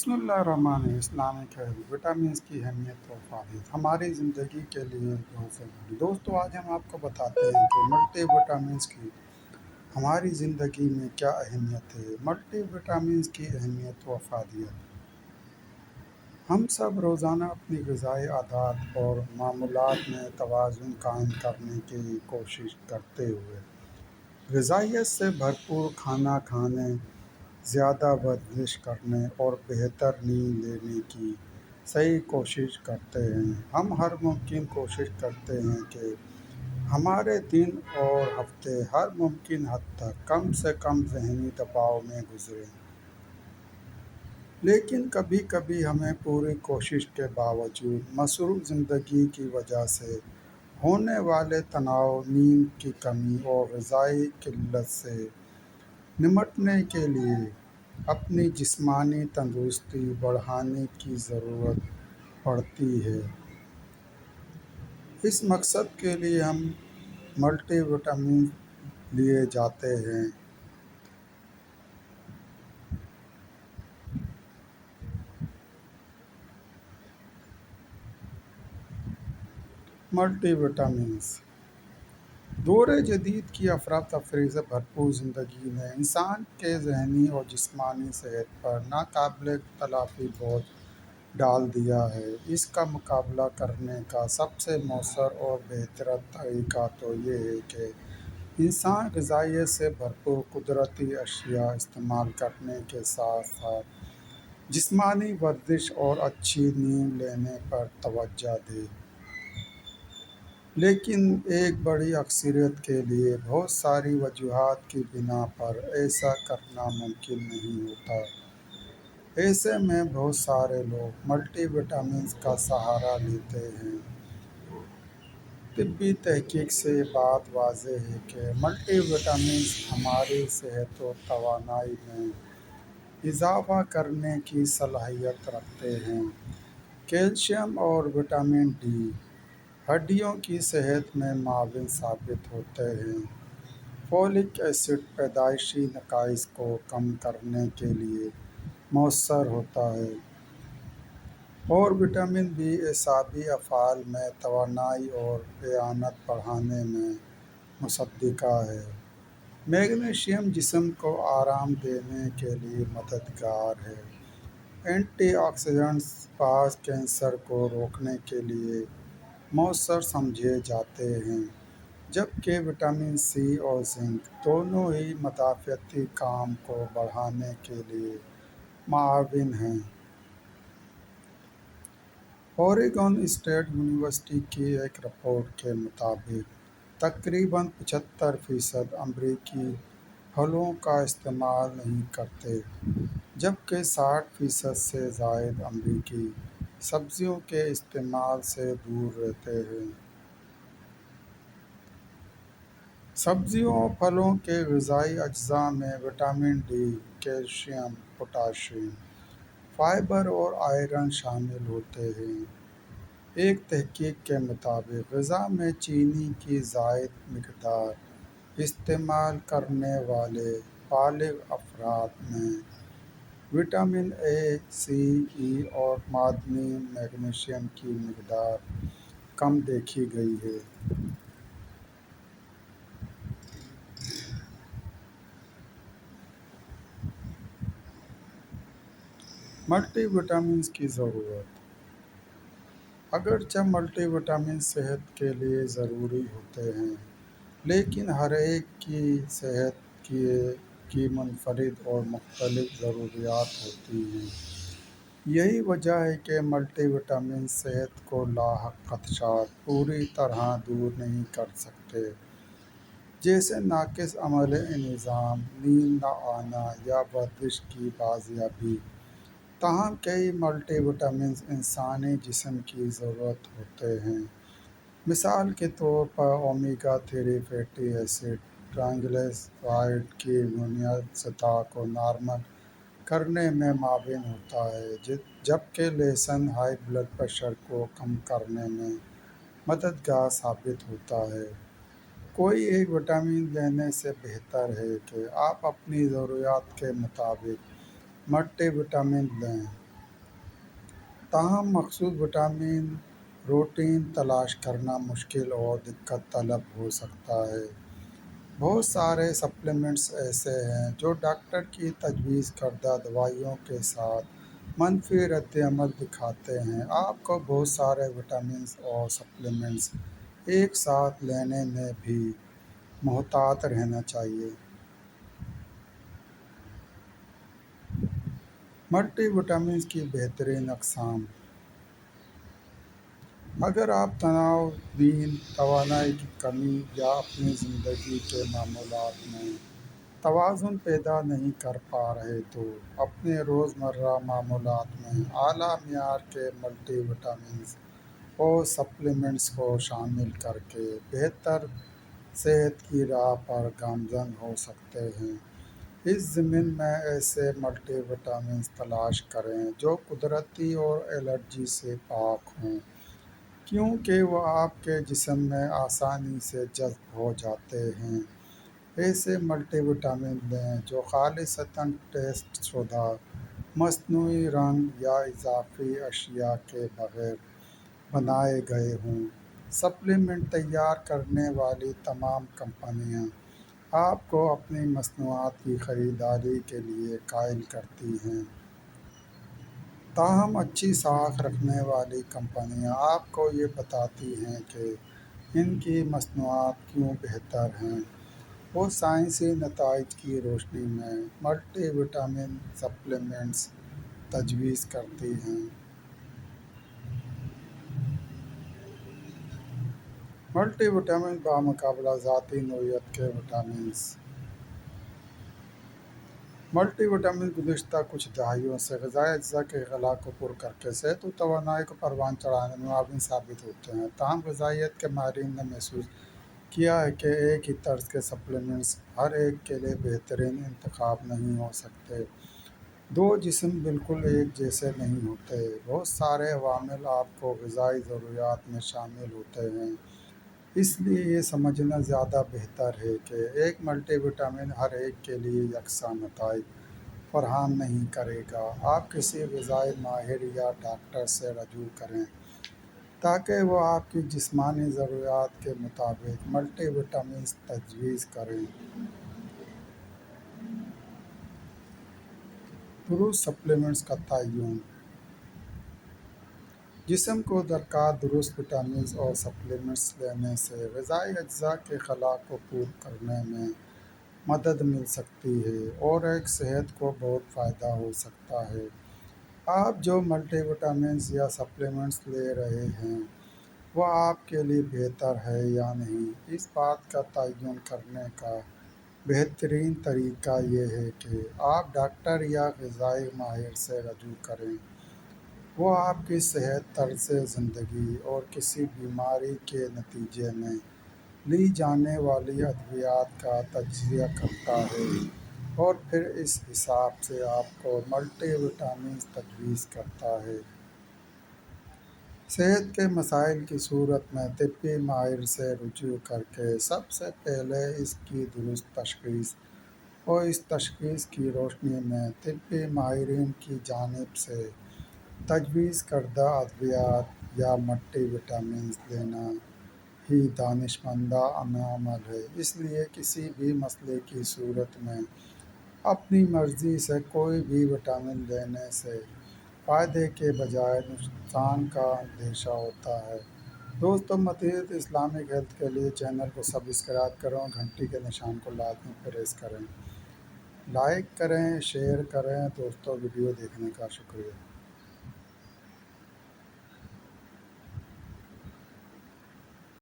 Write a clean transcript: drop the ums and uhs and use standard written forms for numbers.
بسم اللہ الرحمن الرحیم۔ اسلامک ہیلتھ وٹامنس کی اہمیت و افادیت ہماری زندگی کے لیے بہت ضروری دوستو، آج ہم آپ کو بتاتے ہیں کہ ملٹی وٹامنس کی ہماری زندگی میں کیا اہمیت ہے۔ ملٹی وٹامنس کی اہمیت و افادیت ہم سب روزانہ اپنی غذائی عادات اور معمولات میں توازن قائم کرنے کی کوشش کرتے ہوئے غذائیت سے بھرپور کھانا کھانے، زیادہ ورزش کرنے اور بہتر نیند لینے کی صحیح کوشش کرتے ہیں۔ ہم ہر ممکن کوشش کرتے ہیں کہ ہمارے دن اور ہفتے ہر ممکن حد تک کم سے کم ذہنی دباؤ میں گزریں، لیکن کبھی کبھی ہمیں پوری کوشش کے باوجود مصروف زندگی کی وجہ سے ہونے والے تناؤ، نیند کی کمی اور غذائی قلت سے نمٹنے کے لیے اپنی جسمانی تندرستی بڑھانے کی ضرورت پڑتی ہے۔ اس مقصد کے لیے ہم ملٹی وٹامن لیے جاتے ہیں۔ ملٹی وٹامنس دور جدید کی افراتفری سے بھرپور زندگی نے انسان کے ذہنی اور جسمانی صحت پر ناقابل تلافی بوجھ ڈال دیا ہے۔ اس کا مقابلہ کرنے کا سب سے مؤثر اور بہتر طریقہ تو یہ ہے کہ انسان غذائیت سے بھرپور قدرتی اشیاء استعمال کرنے کے ساتھ ساتھ جسمانی ورزش اور اچھی نیند لینے پر توجہ دے۔ لیکن ایک بڑی اکثریت کے لیے بہت ساری وجوہات کی بنا پر ایسا کرنا ممکن نہیں ہوتا۔ ایسے میں بہت سارے لوگ ملٹی وٹامنس کا سہارا لیتے ہیں۔ طبی تحقیق سے یہ بات واضح ہے کہ ملٹی وٹامنس ہماری صحت و توانائی میں اضافہ کرنے کی صلاحیت رکھتے ہیں۔ کیلشیم اور وٹامن ڈی ہڈیوں کی صحت میں معاون ثابت ہوتے ہیں۔ فولک ایسڈ پیدائشی نقائص کو کم کرنے کے لیے مؤثر ہوتا ہے اور وٹامن بی اعصابی افعال میں توانائی اور اعانت بڑھانے میں مصدقہ ہے۔ میگنیشیم جسم کو آرام دینے کے لیے مددگار ہے۔ اینٹی آکسیڈنٹس بعض کینسر کو روکنے کے لیے مؤثر سمجھے جاتے ہیں، جبکہ وٹامن سی اور زنک دونوں ہی مدافعتی کام کو بڑھانے کے لیے معاون ہیں۔ اوریگون اسٹیٹ یونیورسٹی کی ایک رپورٹ کے مطابق تقریباً 75% امریکی پھلوں کا استعمال نہیں کرتے، جبکہ 60% سے زائد امریکی سبزیوں کے استعمال سے دور رہتے ہیں۔ سبزیوں اور پھلوں کے غذائی اجزاء میں vitamin D, calcium, potassium, fibre اور آئرن شامل ہوتے ہیں۔ ایک تحقیق کے مطابق غذا میں چینی کی زائد مقدار استعمال کرنے والے بالغ افراد میں وٹامن اے، سی، ای اور معدنی میگنیشیم کی مقدار کم دیکھی گئی ہے۔ ملٹی وٹامنس کی ضرورت اگرچہ ملٹی وٹامنس صحت کے لیے ضروری ہوتے ہیں، لیکن ہر ایک کی صحت کی منفرد اور مختلف ضروریات ہوتی ہیں۔ یہی وجہ ہے کہ ملٹی وٹامنس صحت کو لاحق خدشات پوری طرح دور نہیں کر سکتے، جیسے ناقص عمل نظام، نیند نہ آنا یا ورزش کی بازیابی۔ تاہم کئی ملٹی وٹامنس انسانی جسم کی ضرورت ہوتے ہیں۔ مثال کے طور پر اومیگا 3 فیٹی ایسڈ ٹرائیگلیسرائڈ کی بنیادی سطح کو نارمل کرنے میں معاون ہوتا ہے، جبکہ لہسن ہائی بلڈ پریشر کو کم کرنے میں مددگار ثابت ہوتا ہے۔ کوئی ایک وٹامن لینے سے بہتر ہے کہ آپ اپنی ضروریات کے مطابق ملٹی وٹامن لیں۔ تاہم مخصوص وٹامن روٹین تلاش کرنا مشکل اور دقت طلب ہو سکتا ہے۔ بہت سارے سپلیمنٹس ایسے ہیں جو ڈاکٹر کی تجویز کردہ دوائیوں کے ساتھ منفی رد عمل دکھاتے ہیں۔ آپ کو بہت سارے وٹامنس اور سپلیمنٹس ایک ساتھ لینے میں بھی محتاط رہنا چاہیے۔ ملٹی وٹامنس کی بہترین اقسام: اگر آپ تناؤ، نیند، توانائی کی کمی یا اپنی زندگی کے معمولات میں توازن پیدا نہیں کر پا رہے تو اپنے روزمرہ معمولات میں اعلیٰ معیار کے ملٹی وٹامنس اور سپلیمنٹس کو شامل کر کے بہتر صحت کی راہ پر گامزن ہو سکتے ہیں۔ اس ضمن میں ایسے ملٹی وٹامنس تلاش کریں جو قدرتی اور الرجی سے پاک ہوں، کیونکہ وہ آپ کے جسم میں آسانی سے جذب ہو جاتے ہیں۔ ایسے ملٹی وٹامن لیں جو خالصتاً ٹیسٹ شدہ، مصنوعی رنگ یا اضافی اشیاء کے بغیر بنائے گئے ہوں۔ سپلیمنٹ تیار کرنے والی تمام کمپنیاں آپ کو اپنی مصنوعات کی خریداری کے لیے قائل کرتی ہیں، تاہم اچھی ساکھ رکھنے والی کمپنیاں آپ کو یہ بتاتی ہیں کہ ان کی مصنوعات کیوں بہتر ہیں۔ وہ سائنسی نتائج کی روشنی میں ملٹی وٹامن سپلیمنٹس تجویز کرتی ہیں۔ ملٹی وٹامن بامقابلہ ذاتی نوعیت کے وٹامنس: ملٹی وٹامن گزشتہ کچھ دہائیوں سے غذائی اجزاء کے خلا کو پر کر کے صحت و توانائی کو پروان چڑھانے میں معاون ثابت ہوتے ہیں۔ تاہم غذائیت کے ماہرین نے محسوس کیا ہے کہ ایک ہی طرز کے سپلیمنٹس ہر ایک کے لیے بہترین انتخاب نہیں ہو سکتے۔ دو جسم بالکل ایک جیسے نہیں ہوتے۔ بہت سارے عوامل آپ کو غذائی ضروریات میں شامل ہوتے ہیں، اس لیے یہ سمجھنا زیادہ بہتر ہے کہ ایک ملٹی وٹامن ہر ایک کے لیے یکساں نتائج فراہم نہیں کرے گا۔ آپ کسی غذائی ماہر یا ڈاکٹر سے رجوع کریں تاکہ وہ آپ کی جسمانی ضروریات کے مطابق ملٹی وٹامنس تجویز کریں۔ درست سپلیمنٹس کا تعین: جسم کو درکار درست وٹامنس اور سپلیمنٹس لینے سے غذائی اجزاء کے خلا کو پورا کرنے میں مدد مل سکتی ہے اور ایک صحت کو بہت فائدہ ہو سکتا ہے۔ آپ جو ملٹی وٹامنس یا سپلیمنٹس لے رہے ہیں وہ آپ کے لیے بہتر ہے یا نہیں، اس بات کا تعین کرنے کا بہترین طریقہ یہ ہے کہ آپ ڈاکٹر یا غذائی ماہر سے رجوع کریں۔ وہ آپ کی صحت، طرز زندگی اور کسی بیماری کے نتیجے میں لی جانے والی ادویات کا تجزیہ کرتا ہے اور پھر اس حساب سے آپ کو ملٹی وٹامنس تجویز کرتا ہے۔ صحت کے مسائل کی صورت میں طبی ماہر سے رجوع کرکے سب سے پہلے اس کی درست تشخیص اور اس تشخیص کی روشنی میں طبی ماہرین کی جانب سے تجویز کردہ ادویات یا ملٹی وٹامنس لینا ہی دانشمندانہ عمل ہے۔ اس لیے کسی بھی مسئلے کی صورت میں اپنی مرضی سے کوئی بھی وٹامن لینے سے فائدے کے بجائے نقصان کا اندیشہ ہوتا ہے۔ دوستو، مزید اسلامک ہیلتھ کے لیے چینل کو سبسکرائب کریں اور گھنٹی کے نشان کو لازمی پریس کریں۔ لائک کریں، شیئر کریں۔ دوستو، ویڈیو دیکھنے کا شکریہ۔